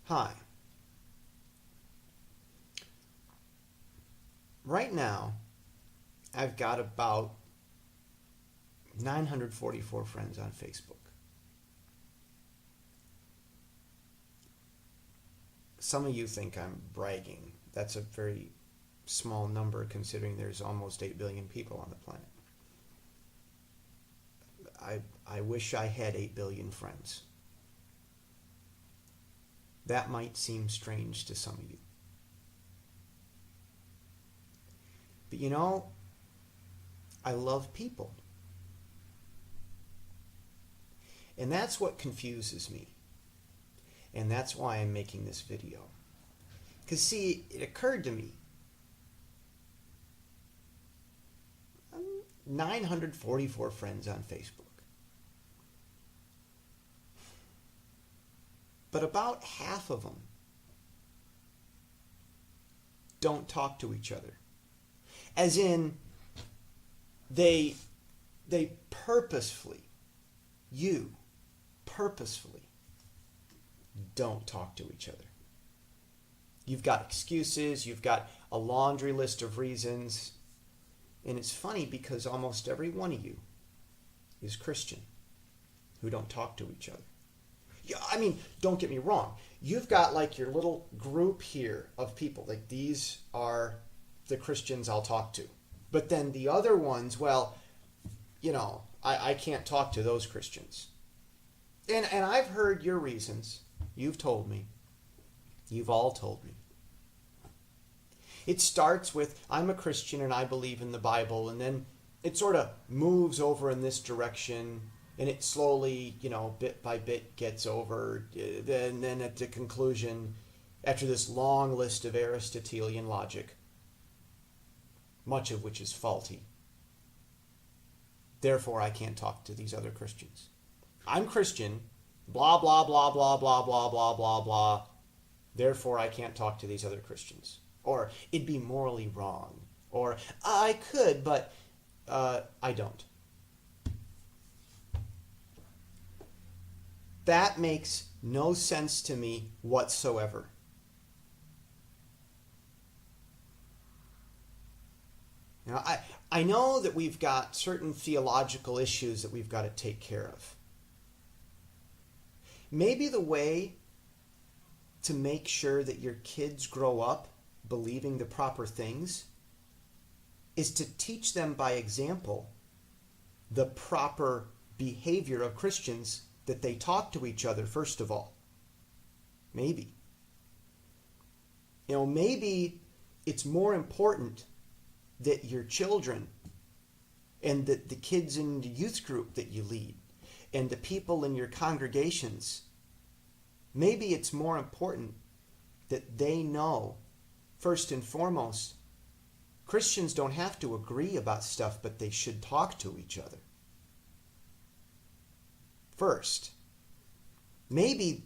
Hi. Right now, I've got about 944 friends on Facebook. Some of you think I'm bragging. That's a very small number considering there's almost 8 billion people on the planet. I wish I had 8 billion friends. That might seem strange to some of you. But I love people. And that's what confuses me. And that's why I'm making this video. Because see, it occurred to me, 944 friends on Facebook. But about half of them don't talk to each other. As in, they purposefully don't talk to each other. You've got excuses, you've got a laundry list of reasons, and it's funny because almost every one of you is Christian who don't talk to each other. Yeah, I mean, don't get me wrong. You've got like your little group here of people. Like these are the Christians I'll talk to. But then the other ones, well, I can't talk to those Christians. And I've heard your reasons. You've told me. You've all told me. It starts with, I'm a Christian and I believe in the Bible, and then it sort of moves over in this direction, and it slowly, bit by bit gets over. Then at the conclusion, after this long list of Aristotelian logic, much of which is faulty, therefore I can't talk to these other Christians. I'm Christian, blah, blah, blah, blah, blah, blah, blah, blah, blah. Therefore, I can't talk to these other Christians. Or, it'd be morally wrong. Or, I could, but I don't. That makes no sense to me whatsoever. I know that we've got certain theological issues that we've got to take care of. Maybe the way to make sure that your kids grow up believing the proper things is to teach them by example the proper behavior of Christians, that they talk to each other first of all. Maybe. Maybe it's more important that your children and the kids in the youth group that you lead and the people in your congregations, maybe it's more important that they know, first and foremost, Christians don't have to agree about stuff, but they should talk to each other. First, maybe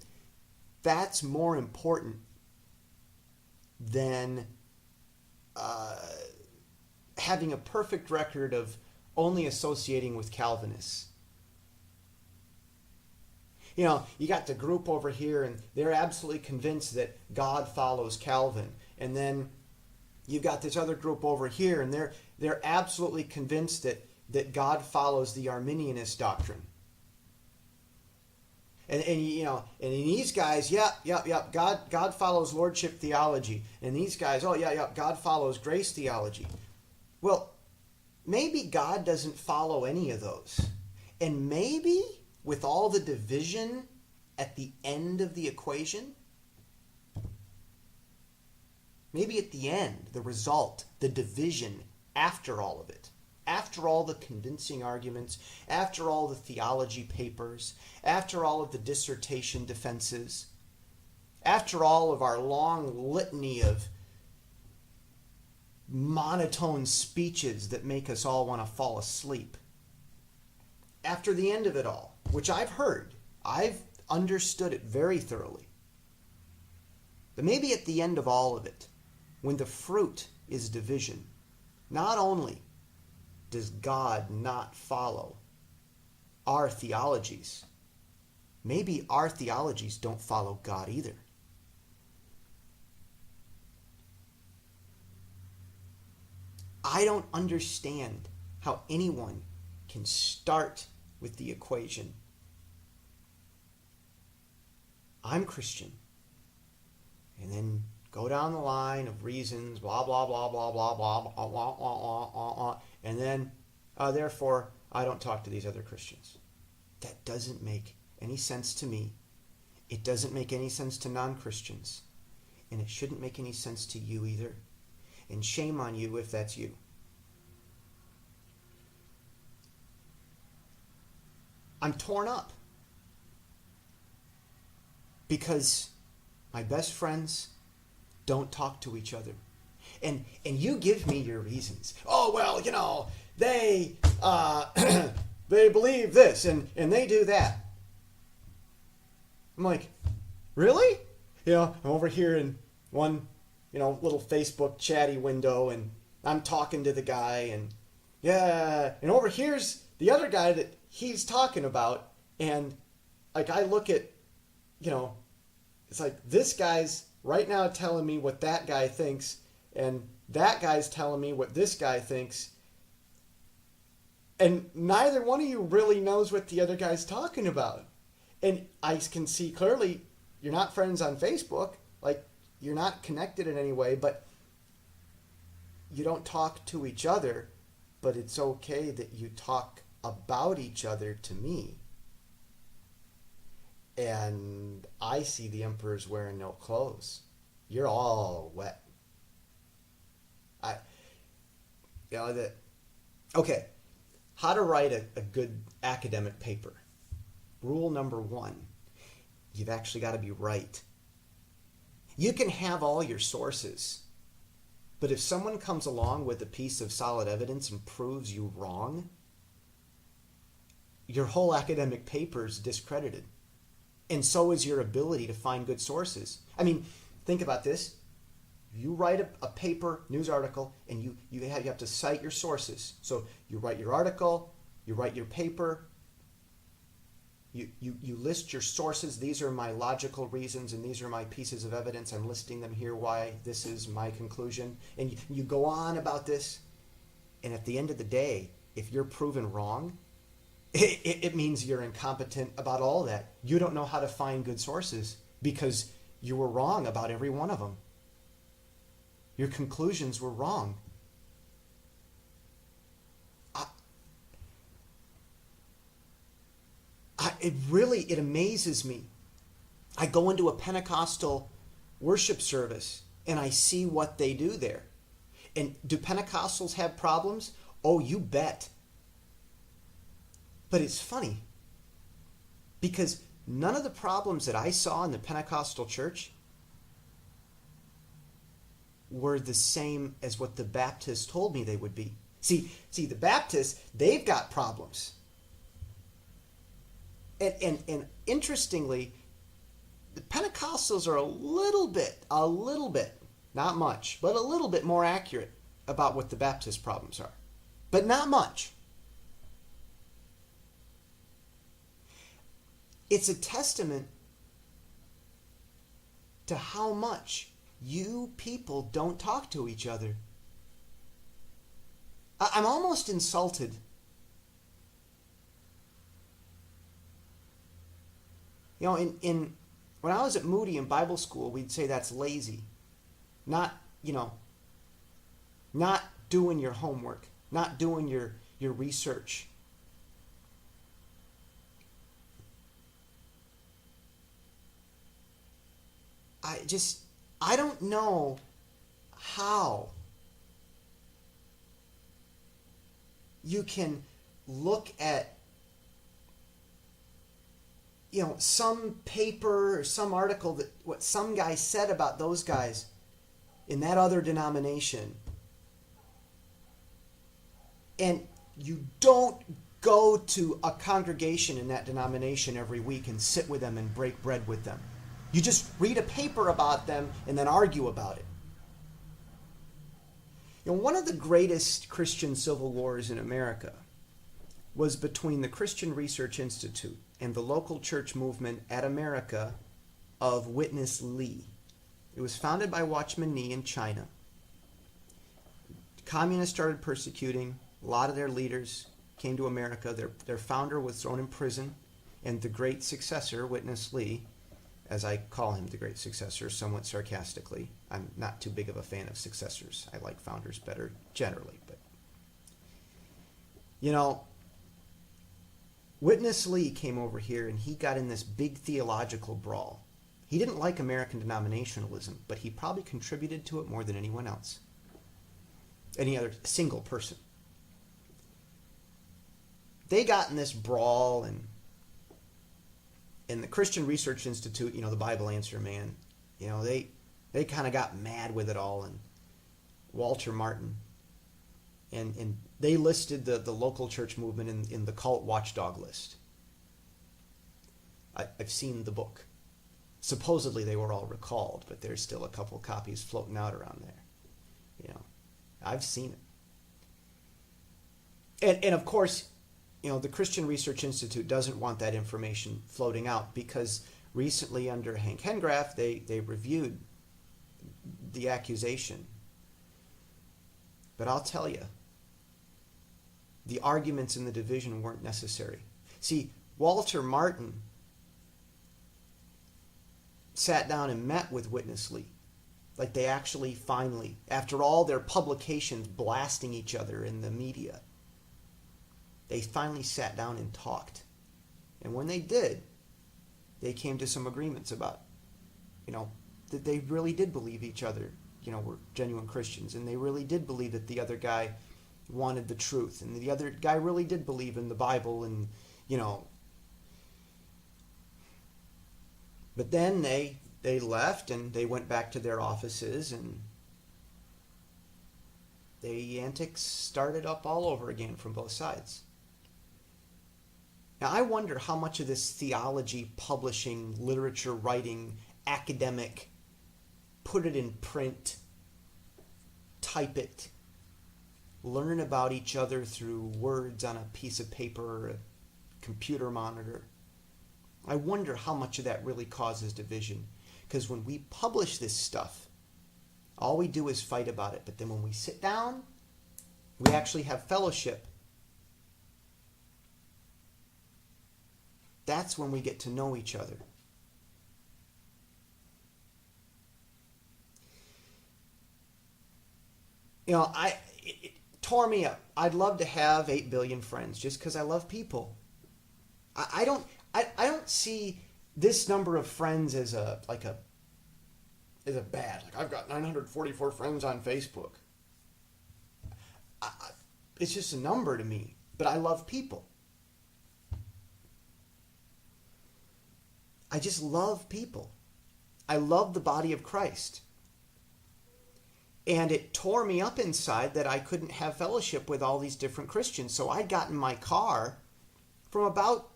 that's more important than having a perfect record of only associating with Calvinists. You got the group over here and they're absolutely convinced that God follows Calvin. And then you've got this other group over here and they're absolutely convinced that God follows the Arminianist doctrine. And these guys, God follows lordship theology. And these guys, God follows grace theology. Well, maybe God doesn't follow any of those. And maybe with all the division at the end of the equation, maybe at the end, the result, the division after all of it, after all the convincing arguments, after all the theology papers, after all of the dissertation defenses, after all of our long litany of monotone speeches that make us all want to fall asleep, after the end of it all, which I've heard, I've understood it very thoroughly, but maybe at the end of all of it, when the fruit is division, not only does God not follow our theologies, maybe our theologies don't follow God either. I don't understand how anyone can start with the equation, I'm Christian, and then go down the line of reasons, blah, blah, blah, blah, blah, blah, blah, blah, blah, blah, blah, and then, therefore, I don't talk to these other Christians. That doesn't make any sense to me. It doesn't make any sense to non-Christians. And it shouldn't make any sense to you either. And shame on you if that's you. I'm torn up. Because my best friends don't talk to each other. And you give me your reasons. Oh, well, they they believe this and they do that. I'm like, really? I'm over here in one, little Facebook chatty window, and I'm talking to the guy, and yeah, and over here's the other guy that he's talking about, and like I look at, it's like this guy's right now telling me what that guy thinks, and that guy's telling me what this guy thinks, and neither one of you really knows what the other guy's talking about. And I can see clearly you're not friends on Facebook, like you're not connected in any way, but you don't talk to each other, but it's okay that you talk about each other to me. And I see the emperor's wearing no clothes. You're all wet. Okay, how to write a good academic paper. Rule number 1, you've actually got to be right. You can have all your sources, but if someone comes along with a piece of solid evidence and proves you wrong, your whole academic paper is discredited. And so is your ability to find good sources. I mean, think about this. You write a paper, news article, and you have to cite your sources. So you write your article, you write your paper, you list your sources. These are my logical reasons, and these are my pieces of evidence. I'm listing them here why this is my conclusion. And you go on about this, and at the end of the day, if you're proven wrong, it means you're incompetent about all that. You don't know how to find good sources because you were wrong about every one of them. Your conclusions were wrong. It amazes me. I go into a Pentecostal worship service and I see what they do there. And do Pentecostals have problems? Oh, you bet. But it's funny because none of the problems that I saw in the Pentecostal church were the same as what the Baptists told me they would be. See, the Baptists, they've got problems. And interestingly, the Pentecostals are a little bit, not much, but a little bit more accurate about what the Baptist problems are. But not much. It's a testament to how much you people don't talk to each other. I'm almost insulted. In when I was at Moody in Bible school, we'd say that's lazy. Not doing your homework, not doing your research. I don't know how you can look at some paper or some article that what some guy said about those guys in that other denomination, and you don't go to a congregation in that denomination every week and sit with them and break bread with them. You just read a paper about them and then argue about it. One of the greatest Christian civil wars in America was between the Christian Research Institute and the local church movement at America of Witness Lee. It was founded by Watchman Nee in China. Communists started persecuting. A lot of their leaders came to America. Their founder was thrown in prison, and the great successor, Witness Lee, as I call him, the great successor, somewhat sarcastically. I'm not too big of a fan of successors. I like founders better generally. But, you know, Witness Lee came over here and he got in this big theological brawl. He didn't like American denominationalism, but he probably contributed to it more than anyone else. Any other single person. They got in this brawl, and the Christian Research Institute, the Bible Answer Man, they kind of got mad with it all, and Walter Martin, and they listed the local church movement in the cult watchdog list. I've seen the book. Supposedly they were all recalled, but there's still a couple copies floating out around there. I've seen it. And of course, the Christian Research Institute doesn't want that information floating out, because recently under Hank Hengraf, they reviewed the accusation. But I'll tell you, the arguments in the division weren't necessary. See, Walter Martin sat down and met with Witness Lee. Like, they actually finally, after all their publications blasting each other in the media, they finally sat down and talked. And when they did, they came to some agreements about, that they really did believe each other, were genuine Christians. And they really did believe that the other guy wanted the truth. And the other guy really did believe in the Bible. And, But then they left and they went back to their offices, and the antics started up all over again from both sides. Now, I wonder how much of this theology, publishing, literature writing, academic, put it in print, type it, learn about each other through words on a piece of paper or a computer monitor. I wonder how much of that really causes division. Because when we publish this stuff, all we do is fight about it. But then when we sit down, we actually have fellowship. That's when we get to know each other. It tore me up. I'd love to have 8 billion friends just because I love people. I don't see this number of friends as a bad. Like, I've got 944 friends on Facebook. It's just a number to me. But I love people. I just love people. I love the body of Christ. And it tore me up inside that I couldn't have fellowship with all these different Christians. So I got in my car from about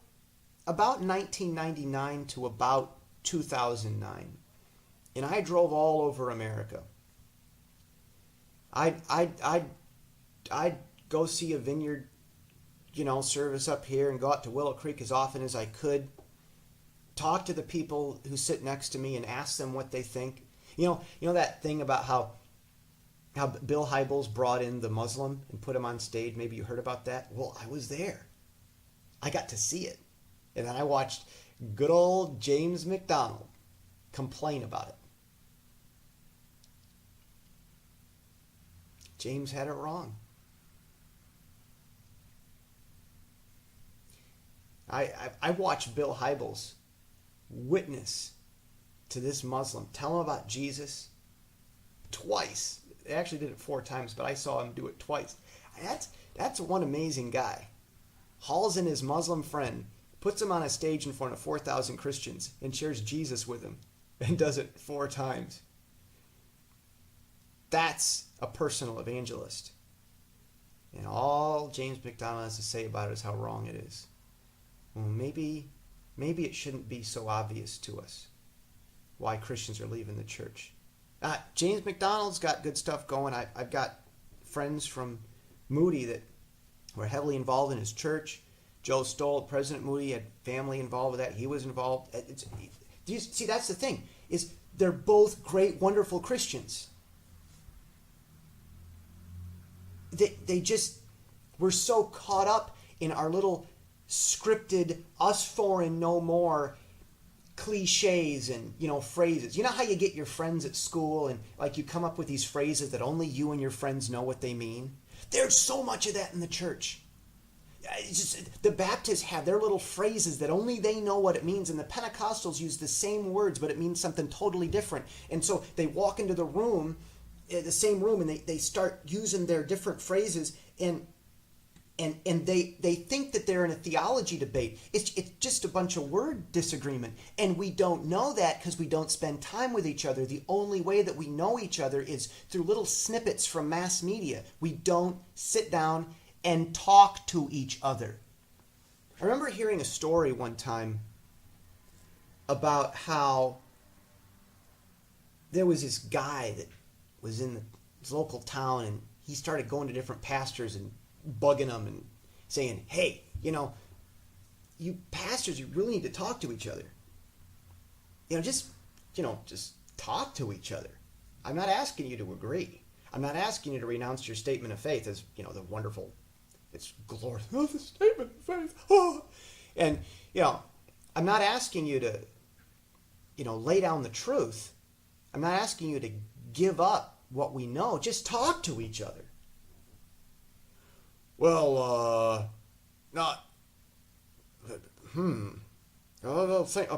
1999 to about 2009. And I drove all over America. I'd go see a vineyard, service up here and go out to Willow Creek as often as I could. Talk to the people who sit next to me and ask them what they think. You know that thing about how Bill Hybels brought in the Muslim and put him on stage? Maybe you heard about that? Well, I was there. I got to see it. And then I watched good old James MacDonald complain about it. James had it wrong. I watched Bill Hybels witness to this Muslim, tell him about Jesus twice. They actually did it 4 times, but I saw him do it twice. That's one amazing guy. Hauls in his Muslim friend, puts him on a stage in front of 4,000 Christians, and shares Jesus with him, and does it 4 times. That's a personal evangelist. And all James MacDonald has to say about it is how wrong it is. Well, maybe it shouldn't be so obvious to us why Christians are leaving the church. James MacDonald's got good stuff going. I've got friends from Moody that were heavily involved in his church. Joe Stoll, President Moody, had family involved with that. He was involved. Do you see, that's the thing, is they're both great, wonderful Christians. they just, we're so caught up in our little scripted us four and no more cliches and phrases. You know how you get your friends at school and like you come up with these phrases that only you and your friends know what they mean? There's so much of that in the church. It's just, the Baptists have their little phrases that only they know what it means, and the Pentecostals use the same words, but it means something totally different. And so they walk into the room, the same room, and they start using their different phrases, and they think that they're in a theology debate. It's just a bunch of word disagreement, and we don't know that because we don't spend time with each other. The only way that we know each other is through little snippets from mass media. We don't sit down and talk to each other. I remember hearing a story one time about how there was this guy that was in his local town, and he started going to different pastors and bugging them and saying, hey, you pastors, you really need to talk to each other. Just talk to each other. I'm not asking you to agree. I'm not asking you to renounce your statement of faith as, the wonderful, it's glorious, the statement of faith. Oh. And, I'm not asking you to, lay down the truth. I'm not asking you to give up what we know. Just talk to each other. Well, I'll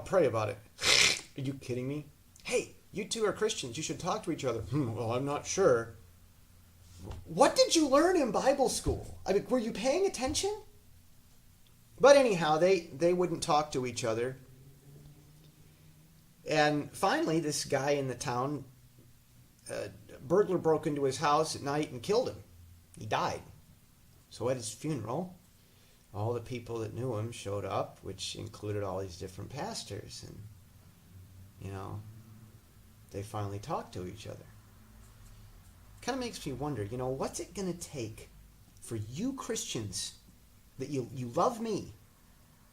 pray about it. Are you kidding me? Hey, you two are Christians. You should talk to each other. Well, I'm not sure. What did you learn in Bible school? I mean, were you paying attention? But anyhow, they wouldn't talk to each other. And finally, this guy in the town, a burglar broke into his house at night and killed him. He died. So at his funeral, all the people that knew him showed up, which included all these different pastors. And, they finally talked to each other. Kind of makes me wonder, what's it going to take for you Christians that you love me,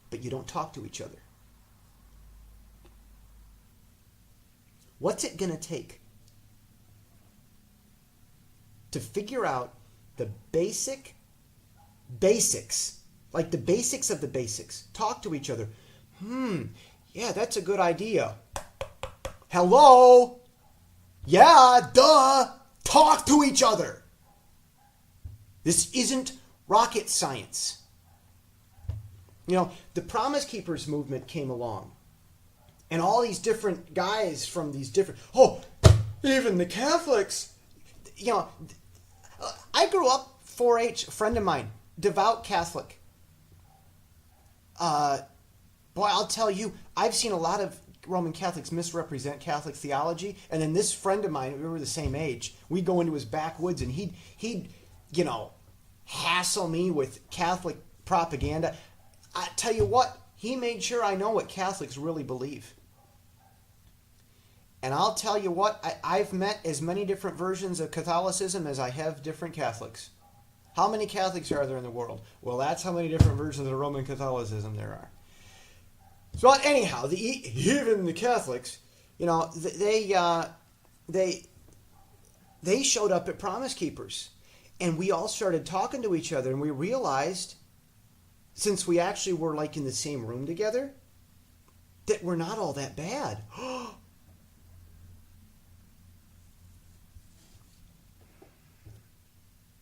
but you don't talk to each other? What's it going to take to figure out the basics, like the basics of the basics? Talk to each other. Yeah, that's a good idea. Hello? Yeah, duh. Talk to each other. This isn't rocket science. The Promise Keepers movement came along. And all these different guys from these different... even the Catholics. I grew up 4-H, a friend of mine, devout Catholic. Boy, I'll tell you, I've seen a lot of Roman Catholics misrepresent Catholic theology, and then this friend of mine, we were the same age, we'd go into his backwoods and he'd hassle me with Catholic propaganda. I tell you what, he made sure I know what Catholics really believe. And I'll tell you what, I've met as many different versions of Catholicism as I have different Catholics. How many Catholics are there in the world? Well, that's how many different versions of Roman Catholicism there are. So anyhow, even the Catholics, they showed up at Promise Keepers, and we all started talking to each other, and we realized, since we actually were like in the same room together, that we're not all that bad.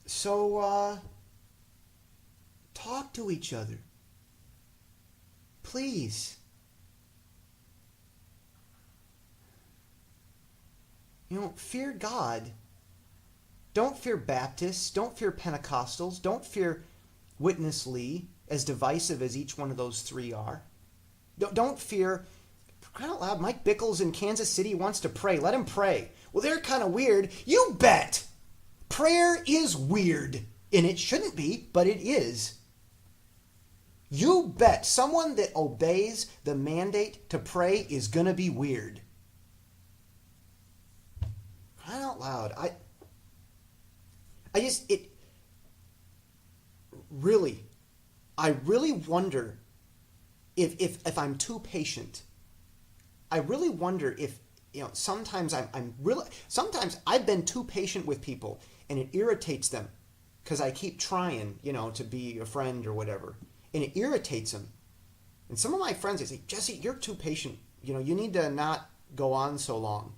So, talk to each other. Please. Fear God. Don't fear Baptists. Don't fear Pentecostals. Don't fear Witness Lee, as divisive as each one of those three are. Don't fear, for crying out loud, Mike Bickles in Kansas City wants to pray. Let him pray. Well, they're kind of weird. You bet. Prayer is weird. And it shouldn't be, but it is. You bet someone that obeys the mandate to pray is going to be weird. Crying out loud. I really wonder if I'm too patient. I really wonder if, sometimes sometimes I've been too patient with people and it irritates them because I keep trying, to be a friend or whatever. And it irritates them. And some of my friends, they say, Jesse, you're too patient. You need to not go on so long.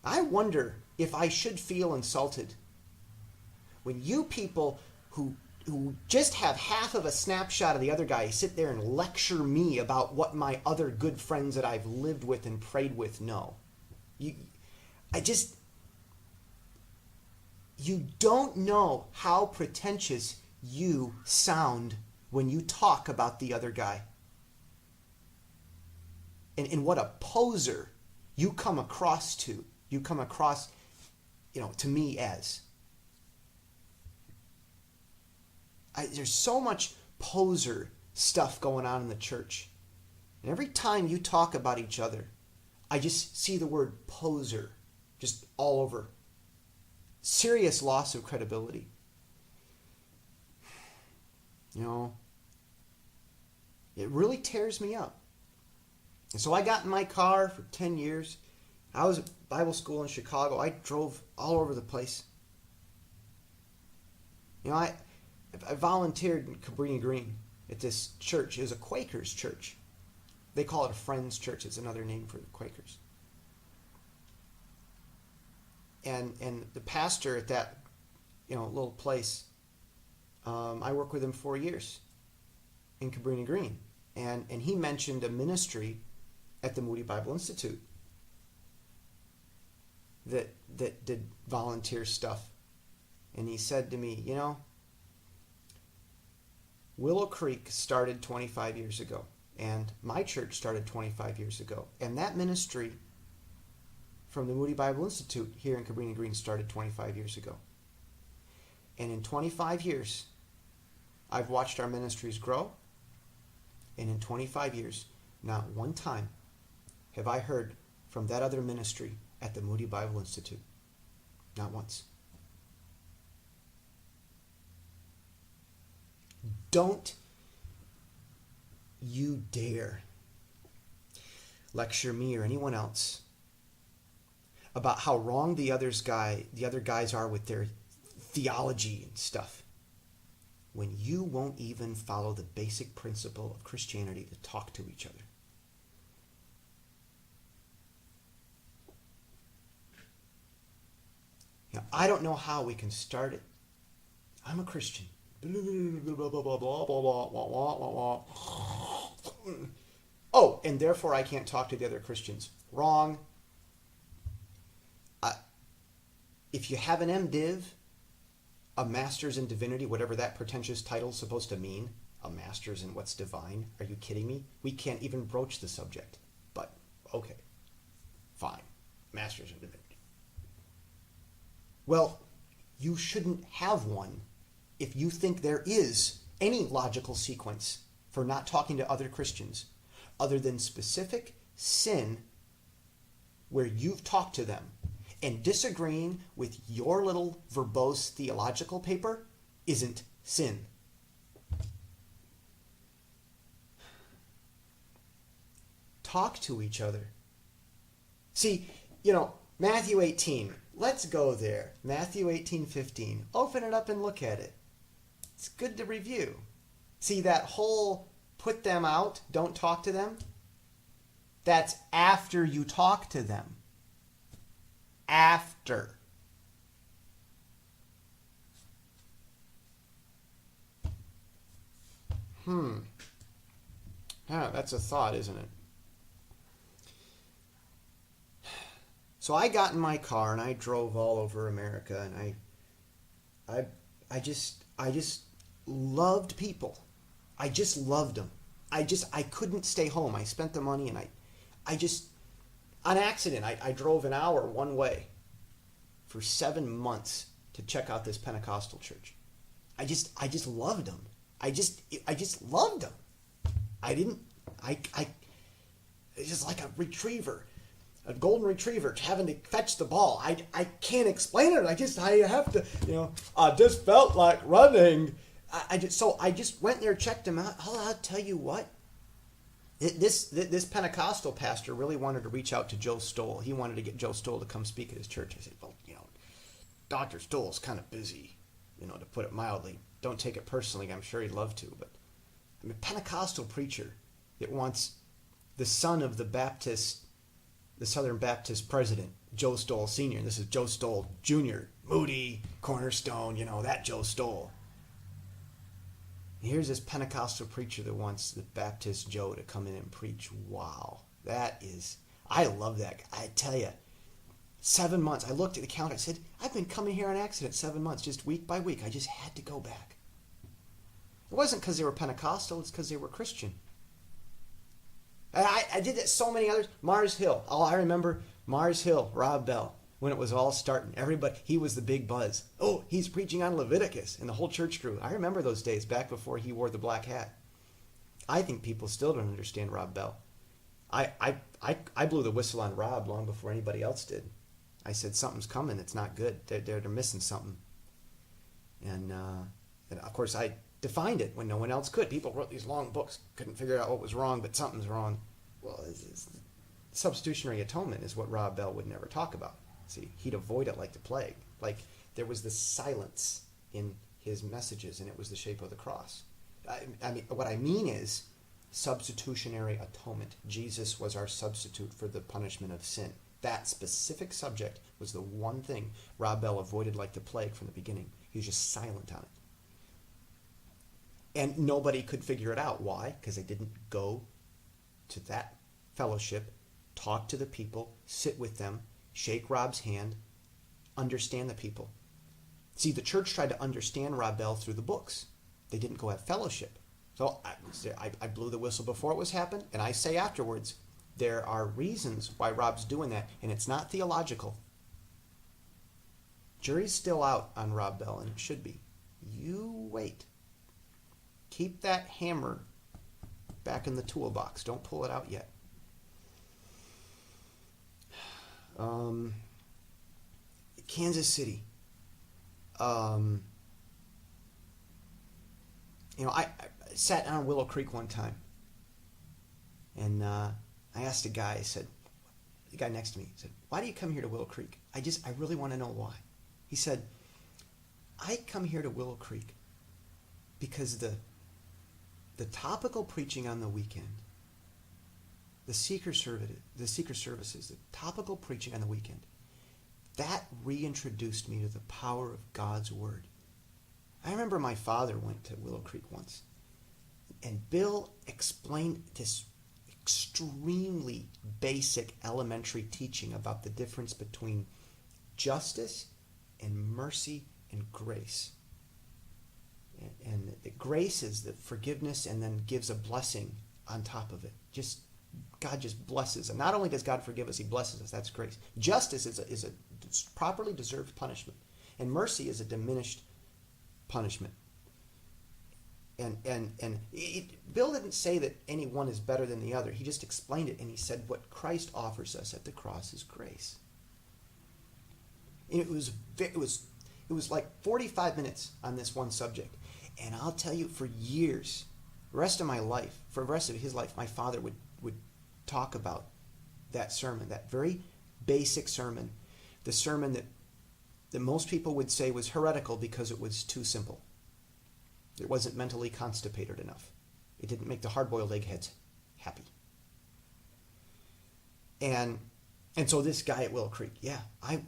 I wonder if I should feel insulted when you people who just have half of a snapshot of the other guy sit there and lecture me about what my other good friends that I've lived with and prayed with know. You don't know how pretentious you sound when you talk about the other guy. And what a poser you come across to me as. There's so much poser stuff going on in the church. And every time you talk about each other, I just see the word poser just all over. Serious loss of credibility. It really tears me up. And so I got in my car for 10 years. I was at Bible school in Chicago. I drove all over the place. I volunteered in Cabrini Green at this church. It was a Quakers church. They call it a Friends Church. It's another name for the Quakers. And the pastor at that little place, I worked with him 4 years in Cabrini Green. And he mentioned a ministry at the Moody Bible Institute that did volunteer stuff. And he said to me, Willow Creek started 25 years ago, and my church started 25 years ago. And that ministry from the Moody Bible Institute here in Cabrini Green started 25 years ago. And in 25 years, I've watched our ministries grow. And in 25 years, not one time have I heard from that other ministry at the Moody Bible Institute. Not once. Don't you dare lecture me or anyone else about how wrong the other guys are with their theology and stuff when you won't even follow the basic principle of Christianity to talk to each other. I don't know how we can start it. I'm a Christian. Oh, and therefore I can't talk to the other Christians. Wrong. If you have an MDiv, a master's in divinity, whatever that pretentious title is supposed to mean, a master's in what's divine, are you kidding me? We can't even broach the subject. But, okay, fine. Master's in divinity. Well, you shouldn't have one if you think there is any logical sequence for not talking to other Christians other than specific sin where you've talked to them, and disagreeing with your little verbose theological paper isn't sin. Talk to each other. See, Matthew 18. Let's go there. Matthew 18:15. Open it up and look at it. It's good to review. See, that whole put them out, don't talk to them? That's after you talk to them. After. Yeah, that's a thought, isn't it? So I got in my car and I drove all over America, and I just loved people. I just loved them. I couldn't stay home. I spent the money, and I just, on accident, I drove an hour one way for 7 months to check out this Pentecostal church. I just loved them. I just loved them. It's just like a retriever. A golden retriever having to fetch the ball. I can't explain it. I have to, I just felt like running. I just went there, checked him out. I'll tell you what. This Pentecostal pastor really wanted to reach out to Joe Stoll. He wanted to get Joe Stoll to come speak at his church. I said, well, Dr. Stoll's kind of busy. to put it mildly. Don't take it personally. I'm sure he'd love to, but I'm a Pentecostal preacher that wants the son of the Southern Baptist president, Joe Stoll Sr., and this is Joe Stoll Jr., Moody, Cornerstone, that Joe Stoll. And here's this Pentecostal preacher that wants the Baptist Joe to come in and preach. Wow. I love that. I tell you, 7 months. I looked at the calendar. I said, I've been coming here on accident 7 months, just week by week. I just had to go back. It wasn't because they were Pentecostal. It's because they were Christian. I did that so many others. Mars Hill. Oh, I remember Mars Hill, Rob Bell, when it was all starting. Everybody, he was the big buzz. Oh, he's preaching on Leviticus, and the whole church grew. I remember those days back before he wore the black hat. I think people still don't understand Rob Bell. I blew the whistle on Rob long before anybody else did. I said, something's coming. It's not good. They're missing something. And of course, I defined it when no one else could. People wrote these long books, couldn't figure out what was wrong, but something's wrong. Well, substitutionary atonement is what Rob Bell would never talk about. See, he'd avoid it like the plague. Like there was this silence in his messages, and it was the shape of the cross. I mean, what I mean is substitutionary atonement. Jesus was our substitute for the punishment of sin. That specific subject was the one thing Rob Bell avoided like the plague from the beginning. He was just silent on it. And nobody could figure it out. Why? Because they didn't go to that fellowship, talk to the people, sit with them, shake Rob's hand, understand the people. See, the church tried to understand Rob Bell through the books. They didn't go have fellowship. So I blew the whistle before it was happened, and I say afterwards, there are reasons why Rob's doing that, and it's not theological. Jury's still out on Rob Bell, and it should be. You wait. Keep that hammer back in the toolbox. Don't pull it out yet. Kansas City. I sat down on Willow Creek one time, and I asked a guy. I said, the guy next to me said, "Why do you come here to Willow Creek?" I really want to know why. He said, "I come here to Willow Creek because the topical preaching on the weekend, the seeker services, the topical preaching on the weekend, that reintroduced me to the power of God's Word." I remember my father went to Willow Creek once, and Bill explained this extremely basic elementary teaching about the difference between justice and mercy and grace. And the grace is the forgiveness and then gives a blessing on top of it. God just blesses. And not only does God forgive us, he blesses us. That's grace. Justice is a properly deserved punishment. And mercy is a diminished punishment. And Bill didn't say that any one is better than the other. He just explained it, and he said what Christ offers us at the cross is grace. And it was like 45 minutes on this one subject. And I'll tell you, for years, the rest of my life, for the rest of his life, my father would talk about that sermon, that very basic sermon, the sermon that most people would say was heretical because it was too simple. It wasn't mentally constipated enough. It didn't make the hard-boiled eggheads happy. And so this guy at Willow Creek,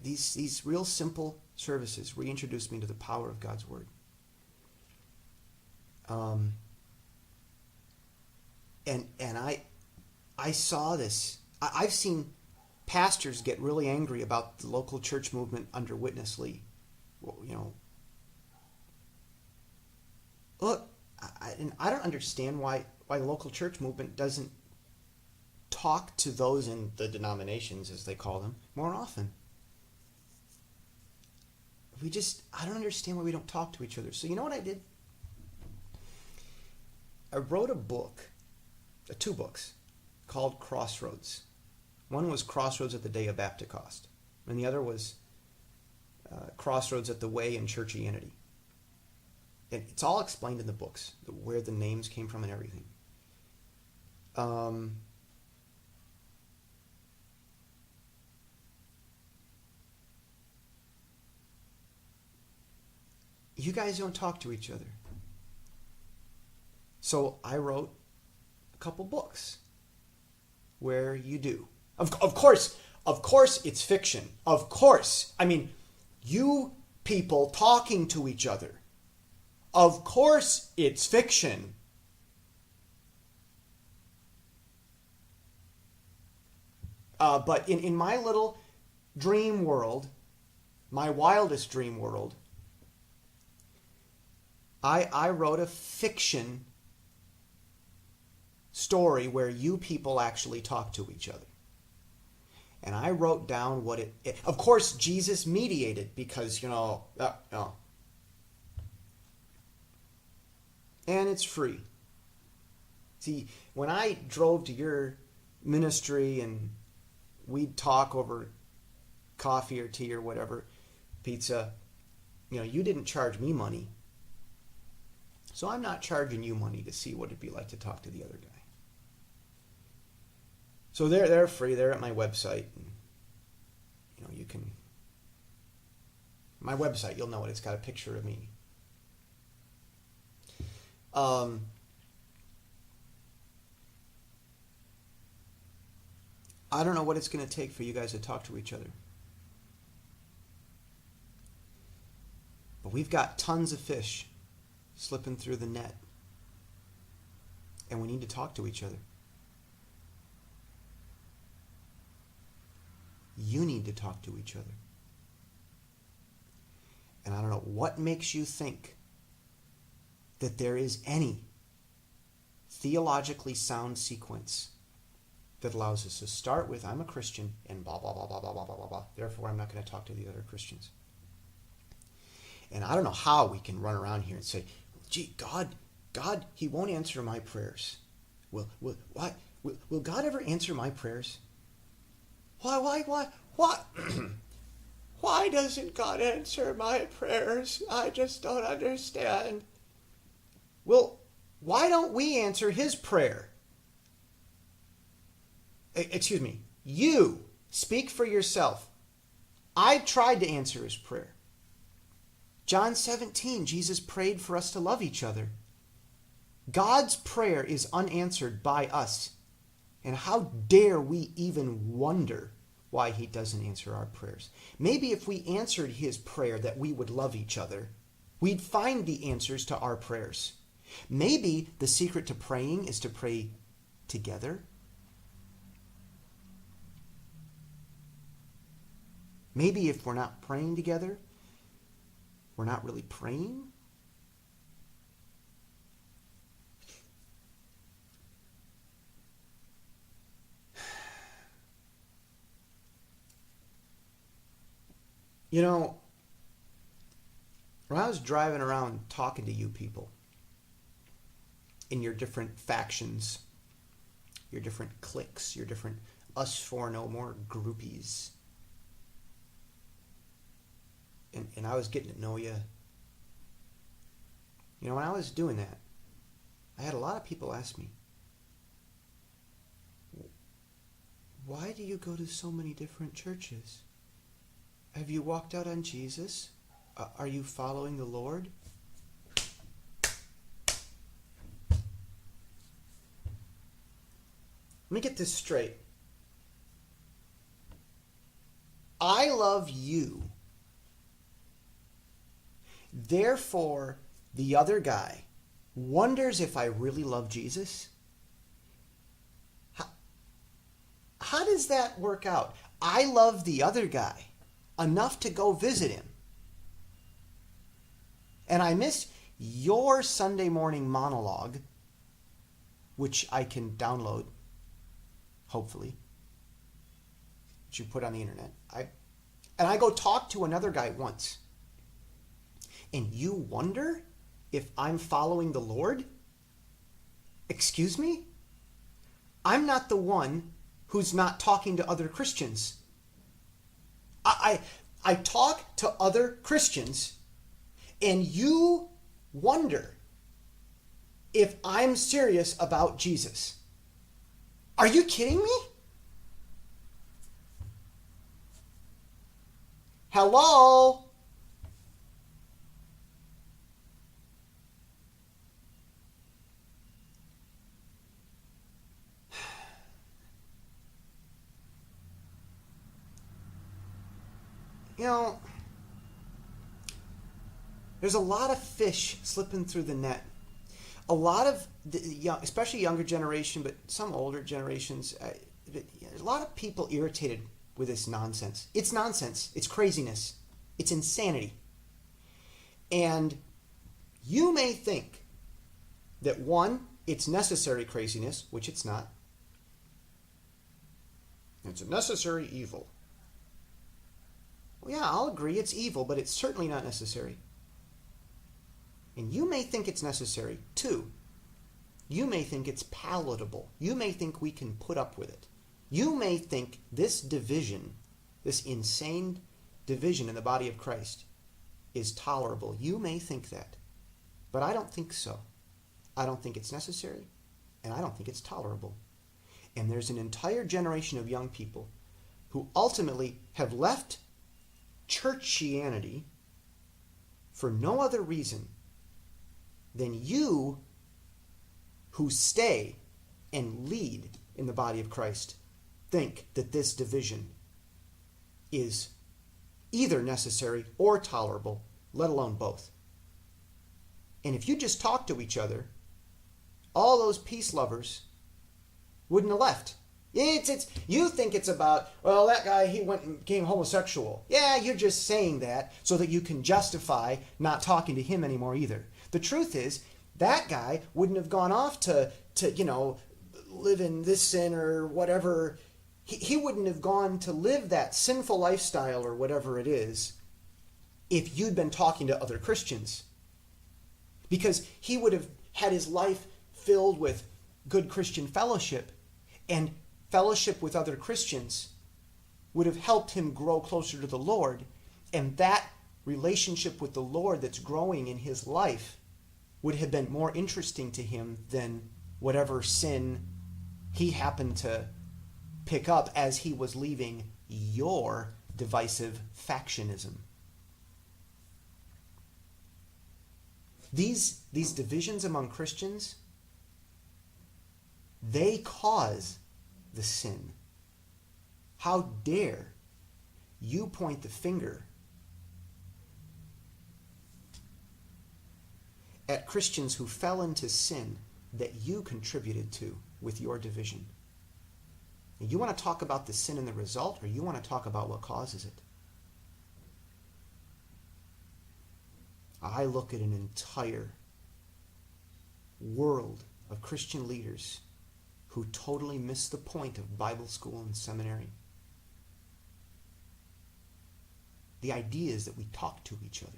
these real simple services reintroduced me to the power of God's Word. And I saw this. I've seen pastors get really angry about the local church movement under Witness Lee. Look, I don't understand why the local church movement doesn't talk to those in the denominations, as they call them, more often. I don't understand why we don't talk to each other. So you know what I did? I wrote a book, 2 books, called Crossroads. One was Crossroads at the Day of Baptist, and the other was Crossroads at the Way in Churchianity. And it's all explained in the books, where the names came from and everything. you guys don't talk to each other. So I wrote a couple books where you do. Of course it's fiction. Of course. I mean, you people talking to each other. Of course it's fiction. But in my little dream world, my wildest dream world, I wrote a fiction story where you people actually talk to each other. And I wrote down what it of course, Jesus mediated because, and it's free. See, when I drove to your ministry and we'd talk over coffee or tea or whatever, pizza, you didn't charge me money. So I'm not charging you money to see what it'd be like to talk to the other guy. So they're free. They're at my website. And, you can... My website, you'll know it. It's got a picture of me. I don't know what it's going to take for you guys to talk to each other. But we've got tons of fish slipping through the net. And we need to talk to each other. You need to talk to each other. And I don't know what makes you think that there is any theologically sound sequence that allows us to start with, I'm a Christian, and blah, blah, blah, blah, blah, blah, blah, blah, blah. Therefore, I'm not going to talk to the other Christians. And I don't know how we can run around here and say, gee, God, He won't answer my prayers. Will God ever answer my prayers? Why? Why doesn't God answer my prayers? I just don't understand. Well, why don't we answer His prayer? Excuse me. You speak for yourself. I tried to answer His prayer. John 17, Jesus prayed for us to love each other. God's prayer is unanswered by us. And how dare we even wonder why He doesn't answer our prayers? Maybe if we answered His prayer that we would love each other, we'd find the answers to our prayers. Maybe the secret to praying is to pray together. Maybe if we're not praying together, we're not really praying. When I was driving around talking to you people in your different factions, your different cliques, your different us four no more groupies, and I was getting to know you, when I was doing that, I had a lot of people ask me, why do you go to so many different churches? Have you walked out on Jesus? Are you following the Lord? Let me get this straight. I love you. Therefore, the other guy wonders if I really love Jesus? How does that work out? I love the other guy enough to go visit him. And I miss your Sunday morning monologue, which I can download, hopefully, which you put on the internet. And I go talk to another guy once. And you wonder if I'm following the Lord? Excuse me? I'm not the one who's not talking to other Christians. I talk to other Christians, and you wonder if I'm serious about Jesus. Are you kidding me? Hello? You know, there's a lot of fish slipping through the net. A lot of, especially younger generation, but some older generations, a lot of people irritated with this nonsense. It's nonsense. It's craziness. It's insanity. And you may think that, one, it's necessary craziness, which it's not. It's a necessary evil. Well, yeah, I'll agree it's evil, but it's certainly not necessary. And you may think it's necessary. Two, you may think it's palatable. You may think we can put up with it. You may think this division, this insane division in the body of Christ, is tolerable. You may think that. But I don't think so. I don't think it's necessary, and I don't think it's tolerable. And there's an entire generation of young people who ultimately have left churchianity for no other reason than you who stay and lead in the body of Christ think that this division is either necessary or tolerable, let alone both. And if you just talk to each other, all those peace lovers wouldn't have left. You think it's about, well, that guy, he went and became homosexual. Yeah, you're just saying that so that you can justify not talking to him anymore either. The truth is, that guy wouldn't have gone off to live in this sin or whatever. He wouldn't have gone to live that sinful lifestyle or whatever it is if you'd been talking to other Christians. Because he would have had his life filled with good Christian fellowship, and fellowship with other Christians would have helped him grow closer to the Lord, and that relationship with the Lord that's growing in his life would have been more interesting to him than whatever sin he happened to pick up as he was leaving your divisive factionism. These divisions among Christians, they cause the sin. How dare you point the finger at Christians who fell into sin that you contributed to with your division? And you want to talk about the sin and the result, or you want to talk about what causes it? I look at an entire world of Christian leaders who totally miss the point of Bible school and seminary. The idea is that we talk to each other.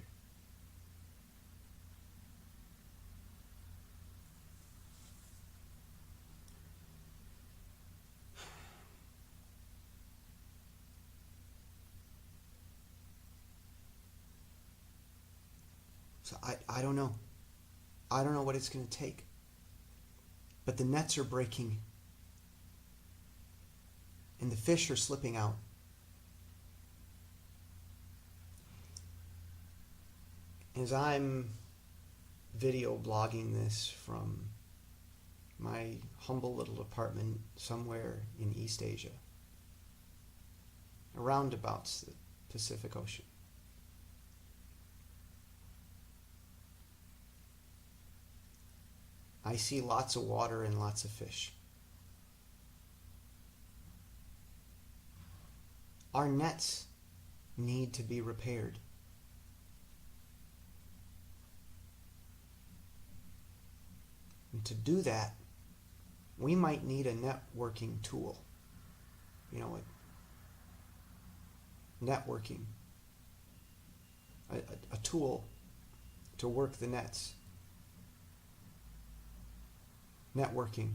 So I don't know. I don't know what it's going to take. But the nets are breaking. And the fish are slipping out. As I'm video blogging this from my humble little apartment somewhere in East Asia, around about the Pacific Ocean, I see lots of water and lots of fish. Our nets need to be repaired. And to do that, we might need a networking tool. You know, networking. A tool to work the nets. Networking.